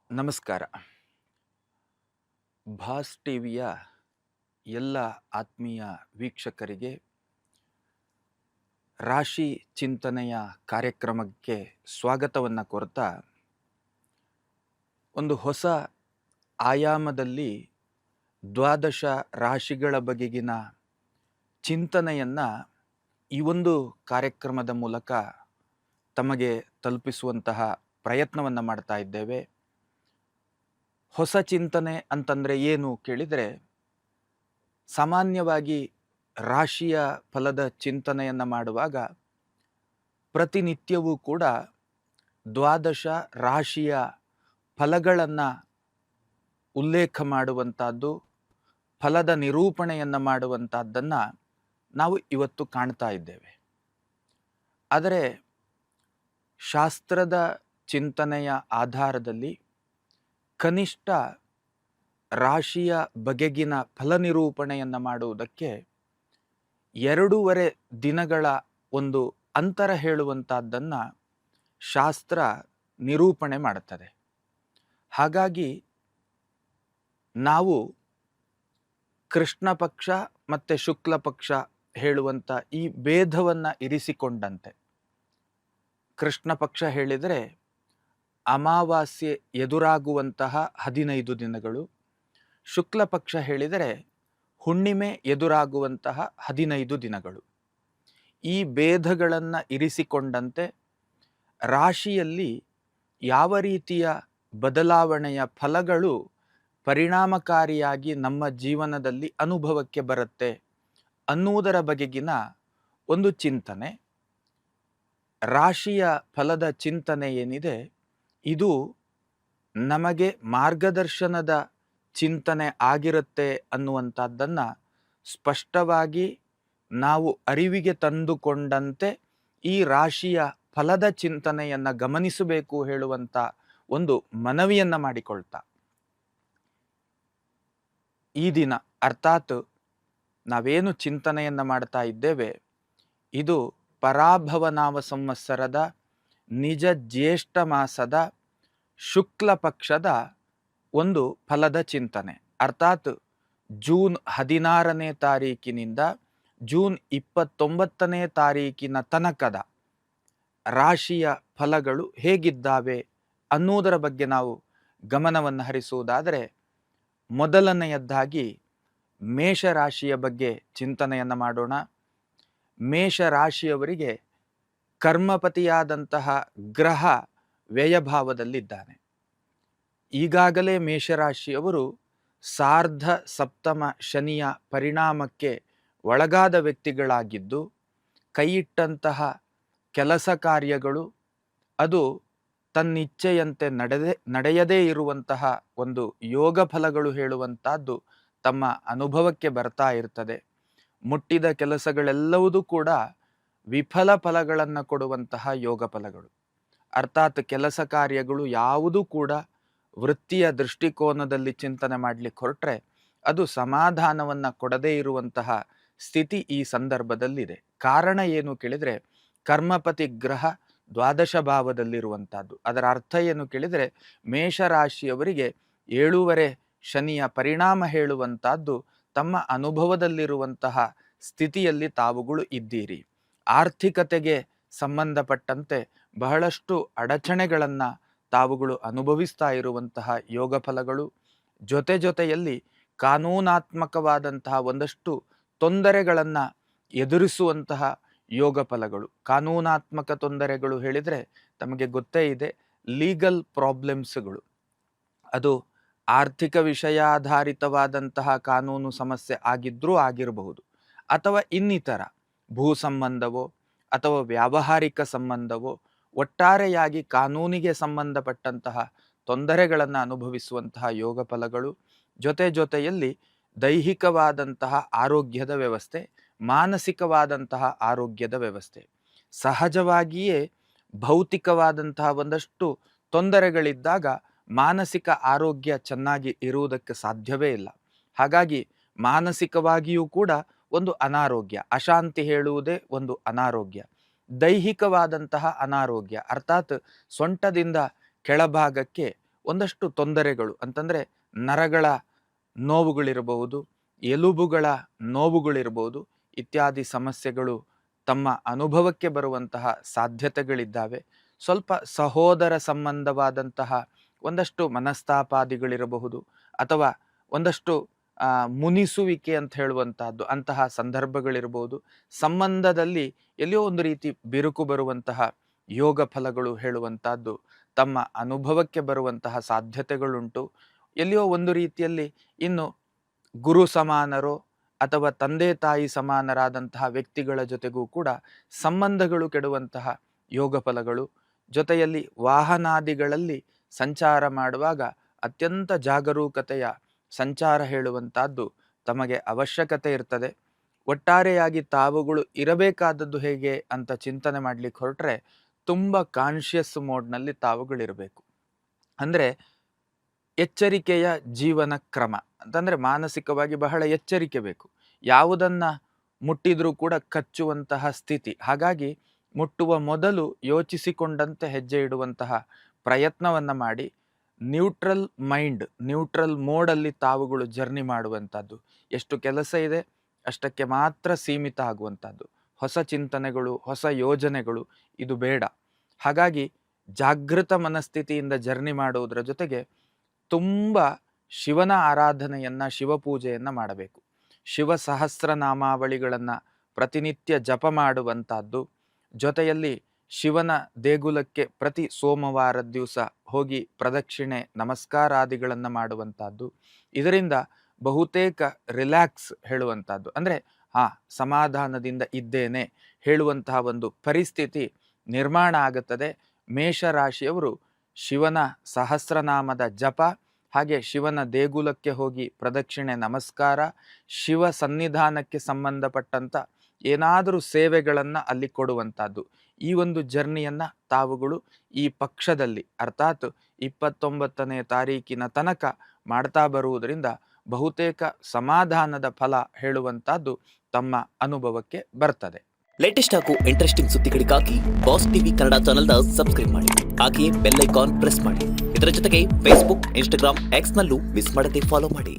ನಮಸ್ಕಾರ. ಭಾಸ್ ಟಿವಿಯ ಎಲ್ಲ ಆತ್ಮೀಯ ವೀಕ್ಷಕರಿಗೆ ರಾಶಿ ಚಿಂತನೆಯ ಕಾರ್ಯಕ್ರಮಕ್ಕೆ ಸ್ವಾಗತವನ್ನು ಕೋರ್ತಾ, ಒಂದು ಹೊಸ ಆಯಾಮದಲ್ಲಿ ದ್ವಾದಶ ರಾಶಿಗಳ ಬಗೆಗಿನ ಚಿಂತನೆಯನ್ನು ಈ ಒಂದು ಕಾರ್ಯಕ್ರಮದ ಮೂಲಕ ತಮಗೆ ತಲುಪಿಸುವಂತಹ ಪ್ರಯತ್ನವನ್ನು ಮಾಡ್ತಾ ಇದ್ದೇವೆ. ಹೊಸ ಚಿಂತನೆ ಅಂತಂದರೆ ಏನು ಕೇಳಿದರೆ, ಸಾಮಾನ್ಯವಾಗಿ ರಾಶಿಯ ಫಲದ ಚಿಂತನೆಯನ್ನು ಮಾಡುವಾಗ ಪ್ರತಿನಿತ್ಯವೂ ಕೂಡ ದ್ವಾದಶ ರಾಶಿಯ ಫಲಗಳನ್ನು ಉಲ್ಲೇಖ ಮಾಡುವಂಥದ್ದು, ಫಲದ ನಿರೂಪಣೆಯನ್ನು ಮಾಡುವಂಥದ್ದನ್ನು ನಾವು ಇವತ್ತು ಕಾಣ್ತಾ ಇದ್ದೇವೆ. ಆದರೆ ಶಾಸ್ತ್ರದ ಚಿಂತನೆಯ ಆಧಾರದಲ್ಲಿ ಕನಿಷ್ಠ ರಾಶಿಯ ಬಗೆಗಿನ ಫಲ ನಿರೂಪಣೆಯನ್ನು ಮಾಡುವುದಕ್ಕೆ 2.5 ದಿನಗಳ ಒಂದು ಅಂತರ ಹೇಳುವಂಥದ್ದನ್ನು ಶಾಸ್ತ್ರ ನಿರೂಪಣೆ ಮಾಡುತ್ತದೆ. ಹಾಗಾಗಿ ನಾವು ಕೃಷ್ಣ ಪಕ್ಷ ಮತ್ತು ಶುಕ್ಲ ಪಕ್ಷ ಹೇಳುವಂಥ ಈ ಭೇದವನ್ನು ಇರಿಸಿಕೊಂಡಂತೆ, ಕೃಷ್ಣ ಪಕ್ಷ ಹೇಳಿದರೆ ಅಮಾವಾಸ್ಯೆ ಎದುರಾಗುವಂತಹ 15 ದಿನಗಳು, ಶುಕ್ಲ ಪಕ್ಷ ಹೇಳಿದರೆ ಹುಣ್ಣಿಮೆ ಎದುರಾಗುವಂತಹ 15 ದಿನಗಳು. ಈ ಭೇದಗಳನ್ನು ಇರಿಸಿಕೊಂಡಂತೆ ರಾಶಿಯಲ್ಲಿ ಯಾವ ರೀತಿಯ ಬದಲಾವಣೆಯ ಫಲಗಳು ಪರಿಣಾಮಕಾರಿಯಾಗಿ ನಮ್ಮ ಜೀವನದಲ್ಲಿ ಅನುಭವಕ್ಕೆ ಬರುತ್ತೆ ಅನ್ನುವುದರ ಬಗೆಗಿನ ಒಂದು ಚಿಂತನೆ. ರಾಶಿಯ ಫಲದ ಚಿಂತನೆ ಏನಿದೆ, ಇದು ನಮಗೆ ಮಾರ್ಗದರ್ಶನದ ಚಿಂತನೆ ಆಗಿರುತ್ತೆ ಅನ್ನುವಂಥದ್ದನ್ನು ಸ್ಪಷ್ಟವಾಗಿ ನಾವು ಅರಿವಿಗೆ ತಂದುಕೊಂಡಂತೆ ಈ ರಾಶಿಯ ಫಲದ ಚಿಂತನೆಯನ್ನು ಗಮನಿಸಬೇಕು ಹೇಳುವಂಥ ಒಂದು ಮನವಿಯನ್ನು ಮಾಡಿಕೊಳ್ತಾ, ಈ ದಿನ ಅರ್ಥಾತ್ ನಾವೇನು ಚಿಂತನೆಯನ್ನು ಮಾಡ್ತಾ ಇದ್ದೇವೆ, ಇದು ಪರಾಭವನಾಮ ಸಂವತ್ಸರದ ನಿಜ ಜ್ಯೇಷ್ಠ ಮಾಸದ ಶುಕ್ಲ ಪಕ್ಷದ ಒಂದು ಫಲದ ಚಿಂತನೆ. ಅರ್ಥಾತ್ ಜೂನ್ 16ನೇ ತಾರೀಕಿನಿಂದ ಜೂನ್ 29ನೇ ತಾರೀಕಿನ ತನಕದ ರಾಶಿಯ ಫಲಗಳು ಹೇಗಿದ್ದಾವೆ ಅನ್ನುವುದರ ಬಗ್ಗೆ ನಾವು ಗಮನವನ್ನು ಹರಿಸುವುದಾದರೆ, ಮೊದಲನೆಯದ್ದಾಗಿ ಮೇಷರಾಶಿಯ ಬಗ್ಗೆ ಚಿಂತನೆಯನ್ನು ಮಾಡೋಣ. ಮೇಷರಾಶಿಯವರಿಗೆ ಕರ್ಮಪತಿಯಾದಂತಹ ಗ್ರಹ ವ್ಯಯಭಾವದಲ್ಲಿದ್ದಾನೆ. ಈಗಾಗಲೇ ಮೇಷರಾಶಿಯವರು ಸಾರ್ಧ ಸಪ್ತಮ ಶನಿಯ ಪರಿಣಾಮಕ್ಕೆ ಒಳಗಾದ ವ್ಯಕ್ತಿಗಳಾಗಿದ್ದು, ಕೈಯಿಟ್ಟಂತಹ ಕೆಲಸ ಕಾರ್ಯಗಳು ಅದು ತನ್ನಿಚ್ಛೆಯಂತೆ ನಡೆಯದೇ ಇರುವಂತಹ ಒಂದು ಯೋಗ ಫಲಗಳು ಹೇಳುವಂಥದ್ದು ತಮ್ಮ ಅನುಭವಕ್ಕೆ ಬರ್ತಾ ಇರ್ತದೆ. ಮುಟ್ಟಿದ ಕೆಲಸಗಳೆಲ್ಲವೂ ಕೂಡ ವಿಫಲ ಫಲಗಳನ್ನು ಕೊಡುವಂತಹ ಯೋಗ ಫಲಗಳು. ಅರ್ಥಾತ್ ಕೆಲಸ ಕಾರ್ಯಗಳು ಯಾವುದೂ ಕೂಡ ವೃತ್ತಿಯ ದೃಷ್ಟಿಕೋನದಲ್ಲಿ ಚಿಂತನೆ ಮಾಡಲಿಕ್ಕೆ ಹೊರಟ್ರೆ ಅದು ಸಮಾಧಾನವನ್ನು ಕೊಡದೇ ಇರುವಂತಹ ಸ್ಥಿತಿ ಈ ಸಂದರ್ಭದಲ್ಲಿದೆ. ಕಾರಣ ಏನು ಕೇಳಿದರೆ, ಕರ್ಮಪತಿ ಗ್ರಹ ದ್ವಾದಶ ಭಾವದಲ್ಲಿರುವಂಥದ್ದು. ಅದರ ಅರ್ಥ ಏನು ಕೇಳಿದರೆ, ಮೇಷರಾಶಿಯವರಿಗೆ 7.5 ಶನಿಯ ಪರಿಣಾಮ ಹೇಳುವಂಥದ್ದು ತಮ್ಮ ಅನುಭವದಲ್ಲಿರುವಂತಹ ಸ್ಥಿತಿಯಲ್ಲಿ ತಾವುಗಳು ಇದ್ದೀರಿ. ಆರ್ಥಿಕತೆಗೆ ಸಂಬಂಧಪಟ್ಟಂತೆ ಬಹಳಷ್ಟು ಅಡಚಣೆಗಳನ್ನು ತಾವುಗಳು ಅನುಭವಿಸ್ತಾ ಇರುವಂತಹ ಯೋಗ ಫಲಗಳು, ಜೊತೆಯಲ್ಲಿ ಕಾನೂನಾತ್ಮಕವಾದಂತಹ ಒಂದಷ್ಟು ತೊಂದರೆಗಳನ್ನು ಎದುರಿಸುವಂತಹ ಯೋಗ ಫಲಗಳು. ಕಾನೂನಾತ್ಮಕ ತೊಂದರೆಗಳು ಹೇಳಿದರೆ ತಮಗೆ ಗೊತ್ತೇ ಇದೆ, ಲೀಗಲ್ ಪ್ರಾಬ್ಲಮ್ಸ್ಗಳು. ಅದು ಆರ್ಥಿಕ ವಿಷಯಾಧಾರಿತವಾದಂತಹ ಕಾನೂನು ಸಮಸ್ಯೆ ಆಗಿದ್ರೂ ಆಗಿರಬಹುದು, ಅಥವಾ ಇನ್ನಿತರ ಭೂ ಸಂಬಂಧವೋ ಅಥವಾ ವ್ಯಾವಹಾರಿಕ ಸಂಬಂಧವೋ, ಒಟ್ಟಾರೆಯಾಗಿ ಕಾನೂನಿಗೆ ಸಂಬಂಧಪಟ್ಟಂತಹ ತೊಂದರೆಗಳನ್ನು ಅನುಭವಿಸುವಂತಹ ಯೋಗ ಫಲಗಳು, ಜೊತೆಯಲ್ಲಿ ದೈಹಿಕವಾದಂತಹ ಆರೋಗ್ಯದ ವ್ಯವಸ್ಥೆ, ಮಾನಸಿಕವಾದಂತಹ ಆರೋಗ್ಯದ ವ್ಯವಸ್ಥೆ. ಸಹಜವಾಗಿಯೇ ಭೌತಿಕವಾದಂತಹ ಒಂದಷ್ಟು ತೊಂದರೆಗಳಿದ್ದಾಗ ಮಾನಸಿಕ ಆರೋಗ್ಯ ಚೆನ್ನಾಗಿ ಇರುವುದಕ್ಕೆ ಸಾಧ್ಯವೇ ಇಲ್ಲ. ಹಾಗಾಗಿ ಮಾನಸಿಕವಾಗಿಯೂ ಕೂಡ ಒಂದು ಅನಾರೋಗ್ಯ, ಅಶಾಂತಿ ಹೇಳುವುದೇ ಒಂದು ಅನಾರೋಗ್ಯ. ದೈಹಿಕವಾದಂತಹ ಅನಾರೋಗ್ಯ ಅರ್ಥಾತ್ ಸೊಂಟದಿಂದ ಕೆಳಭಾಗಕ್ಕೆ ಒಂದಷ್ಟು ತೊಂದರೆಗಳು ಅಂತಂದರೆ ನರಗಳ ನೋವುಗಳಿರಬಹುದು, ಎಲುಬುಗಳ ನೋವುಗಳಿರಬಹುದು, ಇತ್ಯಾದಿ ಸಮಸ್ಯೆಗಳು ತಮ್ಮ ಅನುಭವಕ್ಕೆ ಬರುವಂತಹ ಸಾಧ್ಯತೆಗಳಿದ್ದಾವೆ. ಸ್ವಲ್ಪ ಸಹೋದರ ಸಂಬಂಧವಾದಂತಹ ಒಂದಷ್ಟು ಮನಸ್ತಾಪಾದಿಗಳಿರಬಹುದು, ಅಥವಾ ಒಂದಷ್ಟು ಮುನಿಸುವಿಕೆ ಅಂತ ಹೇಳುವಂತಹದ್ದು, ಅಂತಹ ಸಂದರ್ಭಗಳಿರ್ಬೋದು. ಸಂಬಂಧದಲ್ಲಿ ಎಲ್ಲಿಯೋ ಒಂದು ರೀತಿ ಬಿರುಕು ಬರುವಂತಹ ಯೋಗ ಫಲಗಳು ಹೇಳುವಂತಹದ್ದು ತಮ್ಮ ಅನುಭವಕ್ಕೆ ಬರುವಂತಹ ಸಾಧ್ಯತೆಗಳುಂಟು. ಎಲ್ಲಿಯೋ ಒಂದು ರೀತಿಯಲ್ಲಿ ಇನ್ನು ಗುರು ಸಮಾನರೋ ಅಥವಾ ತಂದೆ ತಾಯಿ ಸಮಾನರಾದಂತಹ ವ್ಯಕ್ತಿಗಳ ಜೊತೆಗೂ ಕೂಡ ಸಂಬಂಧಗಳು ಕೆಡುವಂತಹ ಯೋಗ ಫಲಗಳು. ಜೊತೆಯಲ್ಲಿ ವಾಹನಾದಿಗಳಲ್ಲಿ ಸಂಚಾರ ಮಾಡುವಾಗ ಅತ್ಯಂತ ಜಾಗರೂಕತೆಯ ಸಂಚಾರ ಹೇಳುವಂತಹದ್ದು ತಮಗೆ ಅವಶ್ಯಕತೆ ಇರ್ತದೆ. ಒಟ್ಟಾರೆಯಾಗಿ ತಾವುಗಳು ಇರಬೇಕಾದದ್ದು ಹೇಗೆ ಅಂತ ಚಿಂತನೆ ಮಾಡ್ಲಿಕ್ಕೆ ಹೊರಟ್ರೆ ತುಂಬ ಕಾನ್ಷಿಯಸ್ ಮೋಡ್ನಲ್ಲಿ ತಾವುಗಳಿರಬೇಕು. ಅಂದರೆ ಎಚ್ಚರಿಕೆಯ ಜೀವನ ಕ್ರಮ ಅಂತಂದರೆ ಮಾನಸಿಕವಾಗಿ ಬಹಳ ಎಚ್ಚರಿಕೆ ಬೇಕು. ಯಾವುದನ್ನ ಮುಟ್ಟಿದ್ರೂ ಕೂಡ ಕಚ್ಚುವಂತಹ ಸ್ಥಿತಿ. ಹಾಗಾಗಿ ಮುಟ್ಟುವ ಮೊದಲು ಯೋಚಿಸಿಕೊಂಡಂತೆ ಹೆಜ್ಜೆ ಇಡುವಂತಹ ಪ್ರಯತ್ನವನ್ನು ಮಾಡಿ ನ್ಯೂಟ್ರಲ್ ಮೈಂಡ್, ನ್ಯೂಟ್ರಲ್ ಮೋಡಲ್ಲಿ ತಾವುಗಳು ಜರ್ನಿ ಮಾಡುವಂಥದ್ದು. ಎಷ್ಟು ಕೆಲಸ ಇದೆ ಅಷ್ಟಕ್ಕೆ ಮಾತ್ರ ಸೀಮಿತ ಆಗುವಂಥದ್ದು. ಹೊಸ ಚಿಂತನೆಗಳು, ಹೊಸ ಯೋಜನೆಗಳು ಇದು ಬೇಡ. ಹಾಗಾಗಿ ಜಾಗೃತ ಮನಸ್ಥಿತಿಯಿಂದ ಜರ್ನಿ ಮಾಡುವುದರ ಜೊತೆಗೆ ತುಂಬ ಶಿವನ ಆರಾಧನೆಯನ್ನು, ಶಿವಪೂಜೆಯನ್ನು ಮಾಡಬೇಕು. ಶಿವ ಸಹಸ್ರನಾಮಾವಳಿಗಳನ್ನು ಪ್ರತಿನಿತ್ಯ ಜಪ ಮಾಡುವಂಥದ್ದು. ಜೊತೆಯಲ್ಲಿ ಶಿವನ ದೇಗುಲಕ್ಕೆ ಪ್ರತಿ ಸೋಮವಾರದ ದಿವಸ ಹೋಗಿ ಪ್ರದಕ್ಷಿಣೆ, ನಮಸ್ಕಾರಾದಿಗಳನ್ನು ಮಾಡುವಂಥದ್ದು. ಇದರಿಂದ ಬಹುತೇಕ ರಿಲ್ಯಾಕ್ಸ್ ಹೇಳುವಂಥದ್ದು, ಅಂದರೆ ಸಮಾಧಾನದಿಂದ ಇದ್ದೇನೆ ಹೇಳುವಂತಹ ಒಂದು ಪರಿಸ್ಥಿತಿ ನಿರ್ಮಾಣ ಆಗುತ್ತದೆ. ಮೇಷರಾಶಿಯವರು ಶಿವನ ಸಹಸ್ರನಾಮದ ಜಪ, ಹಾಗೆ ಶಿವನ ದೇಗುಲಕ್ಕೆ ಹೋಗಿ ಪ್ರದಕ್ಷಿಣೆ, ನಮಸ್ಕಾರ, ಶಿವ ಸನ್ನಿಧಾನಕ್ಕೆ ಸಂಬಂಧಪಟ್ಟಂಥ ಏನಾದರೂ ಸೇವೆಗಳನ್ನು ಅಲ್ಲಿ ಕೊಡುವಂಥದ್ದು. ಈ ಒಂದು ಜರ್ನಿಯನ್ನು ತಾವುಗಳು ಈ ಪಕ್ಷದಲ್ಲಿ ಅರ್ಥಾತ್ 29ನೇ ತಾರೀಕಿನ ತನಕ ಮಾಡ್ತಾ ಬರುವುದರಿಂದ ಬಹುತೇಕ ಸಮಾಧಾನದ ಫಲ ಹೇಳುವಂಥದ್ದು ತಮ್ಮ ಅನುಭವಕ್ಕೆ ಬರ್ತದೆ. ಲೇಟೆಸ್ಟ್ ಹಾಗೂ ಇಂಟ್ರೆಸ್ಟಿಂಗ್ ಸುದ್ದಿಗಳಿಗಾಗಿ ಬಾಸ್ ಟಿವಿ ಕನ್ನಡ ಚಾನೆಲ್ನ ಸಬ್ಸ್ಕ್ರೈಬ್ ಮಾಡಿ. ಹಾಗೆಯೇ ಬೆಲ್ ಐಕಾನ್ ಪ್ರೆಸ್ ಮಾಡಿ. ಇದರ ಜೊತೆಗೆ ಫೇಸ್ಬುಕ್, ಇನ್ಸ್ಟಾಗ್ರಾಮ್, ಎಕ್ಸ್ನಲ್ಲೂ ಮಿಸ್ ಮಾಡದೆ ಫಾಲೋ ಮಾಡಿ.